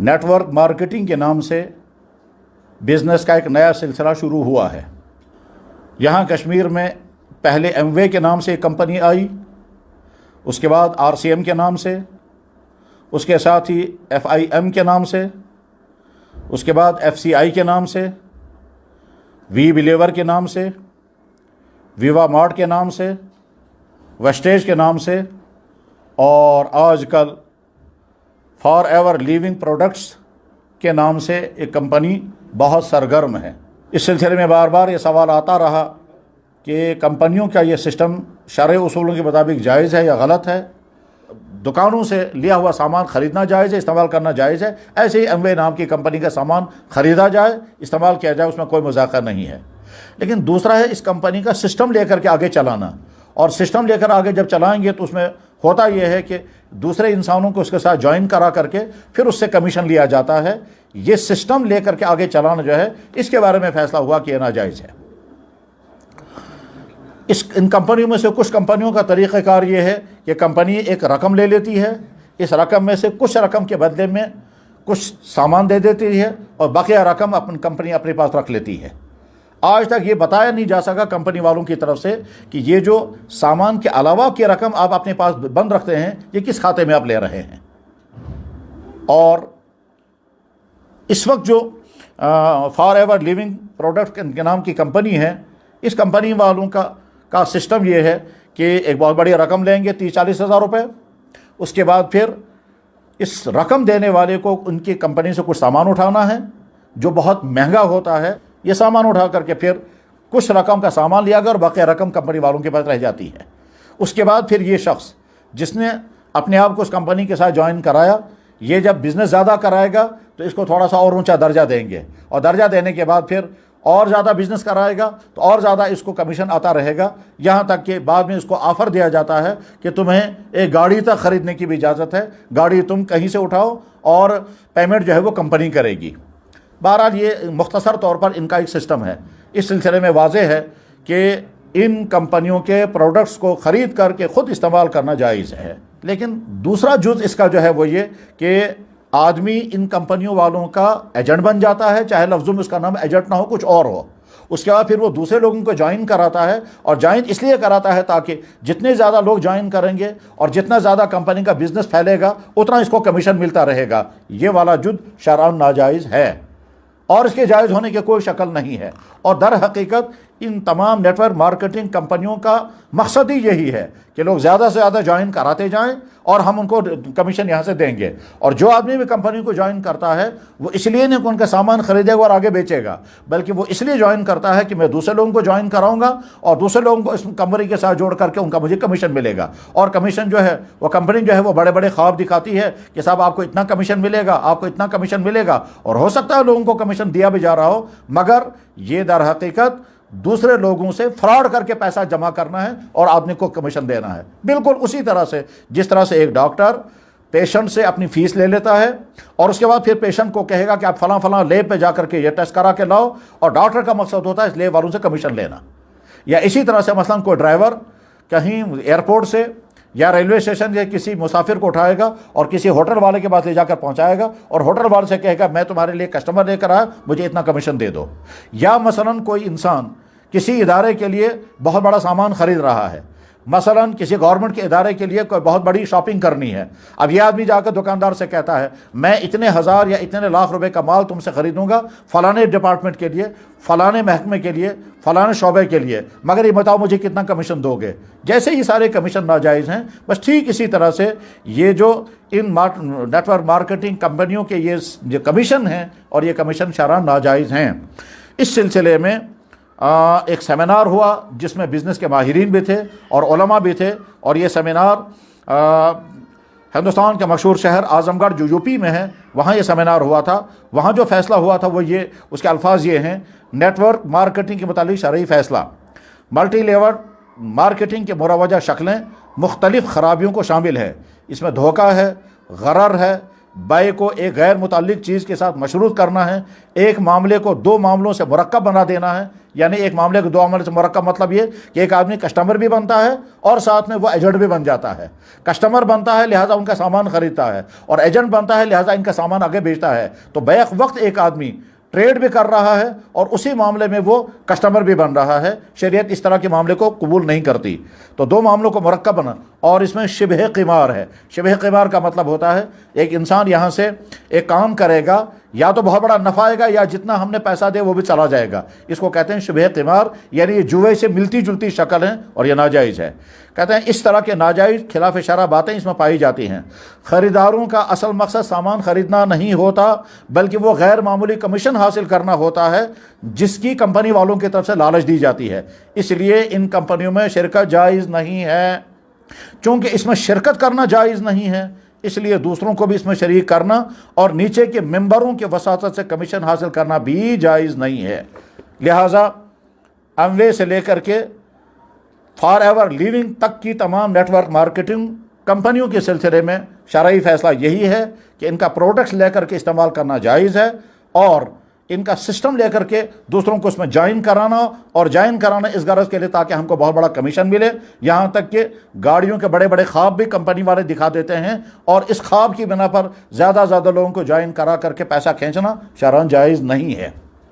Net work marketing کے نام سے بزنس کا ایک نیا سلسلہ شروع ہوا ہے۔ یہاں کشمیر میں پہلے ایم وے کے نام سے ایک کمپنی آئی، اس کے بعد آر سی ایم کے نام سے، اس کے ساتھ ہی ایف آئی ایم کے نام سے، اس کے بعد ایف سی آئی کے نام سے، وی بلیور کے نام سے، ویوا مارٹ کے نام سے، ویسٹیج کے نام سے، اور آج کل فار ایور لیونگ پروڈکٹس کے نام سے ایک کمپنی بہت سرگرم ہے۔ اس سلسلے میں بار بار یہ سوال آتا رہا کہ کمپنیوں کا یہ سسٹم شرعی اصولوں کے مطابق جائز ہے یا غلط ہے؟ دکانوں سے لیا ہوا سامان خریدنا جائز ہے، استعمال کرنا جائز ہے، ایسے ہی ایم وے نام کی کمپنی کا سامان خریدا جائے، استعمال کیا جائے، اس میں کوئی مذاکرہ نہیں ہے۔ لیکن دوسرا ہے اس کمپنی کا سسٹم لے کر کے آگے چلانا، اور سسٹم لے کر آگے جب چلائیں گے تو اس میں ہوتا یہ ہے کہ دوسرے انسانوں کو اس کے ساتھ جوائن کرا کر کے پھر اس سے کمیشن لیا جاتا ہے۔ یہ سسٹم لے کر کے آگے چلانا جو ہے، اس کے بارے میں فیصلہ ہوا کہ یہ ناجائز ہے۔ ان کمپنیوں میں سے کچھ کمپنیوں کا طریقہ کار یہ ہے کہ کمپنی ایک رقم لے لیتی ہے، اس رقم میں سے کچھ رقم کے بدلے میں کچھ سامان دے دیتی ہے، اور بقیہ رقم کمپنی اپنے پاس رکھ لیتی ہے۔ آج تک یہ بتایا نہیں جا سکا کمپنی والوں کی طرف سے کہ یہ جو سامان کے علاوہ کی رقم آپ اپنے پاس بند رکھتے ہیں، یہ کس کھاتے میں آپ لے رہے ہیں۔ اور اس وقت جو فار ایور لیونگ پروڈکٹ کے نام کی کمپنی ہے، اس کمپنی والوں کا سسٹم یہ ہے کہ ایک بہت بڑی رقم لیں گے، 30-40 ہزار روپے، اس کے بعد پھر اس رقم دینے والے کو ان کی کمپنی سے کچھ سامان اٹھانا ہے جو بہت مہنگا ہوتا ہے۔ یہ سامان اٹھا کر کے پھر کچھ رقم کا سامان لیا گیا اور باقی رقم کمپنی والوں کے پاس رہ جاتی ہے۔ اس کے بعد پھر یہ شخص جس نے اپنے آپ کو اس کمپنی کے ساتھ جوائن کرایا، یہ جب بزنس زیادہ کرائے گا تو اس کو تھوڑا سا اور اونچا درجہ دیں گے، اور درجہ دینے کے بعد پھر اور زیادہ بزنس کرائے گا تو اور زیادہ اس کو کمیشن آتا رہے گا، یہاں تک کہ بعد میں اس کو آفر دیا جاتا ہے کہ تمہیں ایک گاڑی تک خریدنے کی بھی اجازت ہے، گاڑی تم کہیں سے اٹھاؤ اور پیمنٹ جو ہے وہ کمپنی کرے گی۔ بہرحال یہ مختصر طور پر ان کا ایک سسٹم ہے۔ اس سلسلے میں واضح ہے کہ ان کمپنیوں کے پروڈکٹس کو خرید کر کے خود استعمال کرنا جائز ہے۔ لیکن دوسرا جز اس کا جو ہے وہ یہ کہ آدمی ان کمپنیوں والوں کا ایجنٹ بن جاتا ہے، چاہے لفظوں میں اس کا نام ایجنٹ نہ ہو، کچھ اور ہو۔ اس کے بعد پھر وہ دوسرے لوگوں کو جوائن کراتا ہے، اور جوائن اس لیے کراتا ہے تاکہ جتنے زیادہ لوگ جوائن کریں گے اور جتنا زیادہ کمپنی کا بزنس پھیلے گا اتنا اس کو کمیشن ملتا رہے گا۔ یہ والا جز شرعاً ناجائز ہے، اور اس کے جائز ہونے کی کوئی شکل نہیں ہے۔ اور در حقیقت ان تمام نیٹ ورک مارکیٹنگ کمپنیوں کا مقصد ہی یہی ہے کہ لوگ زیادہ سے زیادہ جوائن کراتے جائیں اور ہم ان کو کمیشن یہاں سے دیں گے۔ اور جو آدمی بھی کمپنی کو جوائن کرتا ہے وہ اس لیے نہیں کہ ان کا سامان خریدے گا اور آگے بیچے گا، بلکہ وہ اس لیے جوائن کرتا ہے کہ میں دوسرے لوگوں کو جوائن کراؤں گا اور دوسرے لوگوں کو اس کمپنی کے ساتھ جوڑ کر کے ان کا مجھے کمیشن ملے گا۔ اور کمیشن جو ہے وہ کمپنی جو ہے وہ بڑے بڑے خواب دکھاتی ہے کہ صاحب آپ کو اتنا کمیشن ملے گا، آپ کو اتنا کمیشن ملے گا، اور ہو سکتا ہے لوگوں کو کمیشن دیا بھی جا رہا ہو، مگر یہ در حقیقت دوسرے لوگوں سے فراڈ کر کے پیسہ جمع کرنا ہے اور آدمی کو کمیشن دینا ہے۔ بالکل اسی طرح سے جس طرح سے ایک ڈاکٹر پیشنٹ سے اپنی فیس لے لیتا ہے اور اس کے بعد پھر پیشنٹ کو کہے گا کہ آپ فلاں فلاں لیب پہ جا کر کے یہ ٹیسٹ کرا کے لاؤ، اور ڈاکٹر کا مقصد ہوتا ہے اس لیب والوں سے کمیشن لینا۔ یا اسی طرح سے مثلاً کوئی ڈرائیور کہیں ایئرپورٹ سے یا ریلوے اسٹیشن سے کسی مسافر کو اٹھائے گا اور کسی ہوٹل والے کے پاس لے جا کر پہنچائے گا، اور ہوٹل والے سے کہے گا میں تمہارے لیے کسٹمر لے کر آیا، مجھے اتنا کمیشن دے دو۔ یا مثلاً کوئی انسان کسی ادارے کے لیے بہت بڑا سامان خرید رہا ہے، مثلاً کسی گورنمنٹ کے ادارے کے لیے کوئی بہت بڑی شاپنگ کرنی ہے، اب یہ آدمی جا کر دکاندار سے کہتا ہے میں اتنے ہزار یا اتنے لاکھ روپے کا مال تم سے خریدوں گا فلانے ڈپارٹمنٹ کے لیے، فلانے محکمے کے لیے، فلانے شعبے کے لیے، مگر یہ بتاؤ مجھے کتنا کمیشن دو گے۔ جیسے یہ سارے کمیشن ناجائز ہیں، بس ٹھیک اسی طرح سے یہ جو ان نیٹ ورک مارکیٹنگ کمپنیوں کے یہ کمیشن ہیں اور یہ کمیشن شرعاً ناجائز ہیں۔ اس سلسلے میں ایک سیمینار ہوا جس میں بزنس کے ماہرین بھی تھے اور علماء بھی تھے، اور یہ سیمینار ہندوستان کے مشہور شہر اعظم گڑھ جو یو پی میں ہے وہاں یہ سیمینار ہوا تھا۔ وہاں جو فیصلہ ہوا تھا وہ یہ، اس کے الفاظ یہ ہیں، نیٹ ورک مارکیٹنگ کے متعلق شرعی فیصلہ: ملٹی لیول مارکیٹنگ کے مروجہ شکلیں مختلف خرابیوں کو شامل ہے، اس میں دھوکہ ہے، غرر ہے، بے کو ایک غیر متعلق چیز کے ساتھ مشروط کرنا ہے، ایک معاملے کو دو معاملوں سے مرکب بنا دینا ہے، یعنی ایک معاملے کو دو معاملے سے مرکب مطلب یہ کہ ایک آدمی کسٹمر بھی بنتا ہے اور ساتھ میں وہ ایجنٹ بھی بن جاتا ہے۔ کسٹمر بنتا ہے لہٰذا ان کا سامان خریدتا ہے، اور ایجنٹ بنتا ہے لہٰذا ان کا سامان آگے بیچتا ہے، تو بیک وقت ایک آدمی ٹریڈ بھی کر رہا ہے اور اسی معاملے میں وہ کسٹمر بھی بن رہا ہے۔ شریعت اس طرح کے معاملے کو قبول نہیں کرتی، تو دو معاملوں کو مرکب بنا، اور اس میں شبہ قمار ہے۔ شبہ قمار کا مطلب ہوتا ہے ایک انسان یہاں سے ایک کام کرے گا، یا تو بہت بڑا نفع آئے گا یا جتنا ہم نے پیسہ دے وہ بھی چلا جائے گا، اس کو کہتے ہیں شبہ قمار، یعنی یہ جوئے سے ملتی جلتی شکل ہے اور یہ ناجائز ہے۔ کہتے ہیں اس طرح کے ناجائز خلاف شرع باتیں اس میں پائی جاتی ہیں۔ خریداروں کا اصل مقصد سامان خریدنا نہیں ہوتا، بلکہ وہ غیر معمولی کمیشن حاصل کرنا ہوتا ہے جس کی کمپنی والوں کی طرف سے لالچ دی جاتی ہے۔ اس لیے ان کمپنیوں میں شرکت جائز نہیں ہے۔ چونکہ اس میں شرکت کرنا جائز نہیں ہے، اس لیے دوسروں کو بھی اس میں شریک کرنا اور نیچے کے ممبروں کے وساطت سے کمیشن حاصل کرنا بھی جائز نہیں ہے۔ لہٰذا اموے سے لے کر کے فار ایور لیونگ تک کی تمام نیٹ ورک مارکیٹنگ کمپنیوں کے سلسلے میں شرعی فیصلہ یہی ہے کہ ان کا پروڈکٹس لے کر کے استعمال کرنا جائز ہے، اور ان کا سسٹم لے کر کے دوسروں کو اس میں جوائن کرانا اس غرض کے لیے تاکہ ہم کو بہت بڑا کمیشن ملے۔ یہاں تک کہ گاڑیوں کے بڑے بڑے خواب بھی کمپنی والے دکھا دیتے ہیں، اور اس خواب کی بنا پر زیادہ لوگوں کو جوائن کرا کر کے پیسہ کھینچنا شرعاً جائز نہیں ہے۔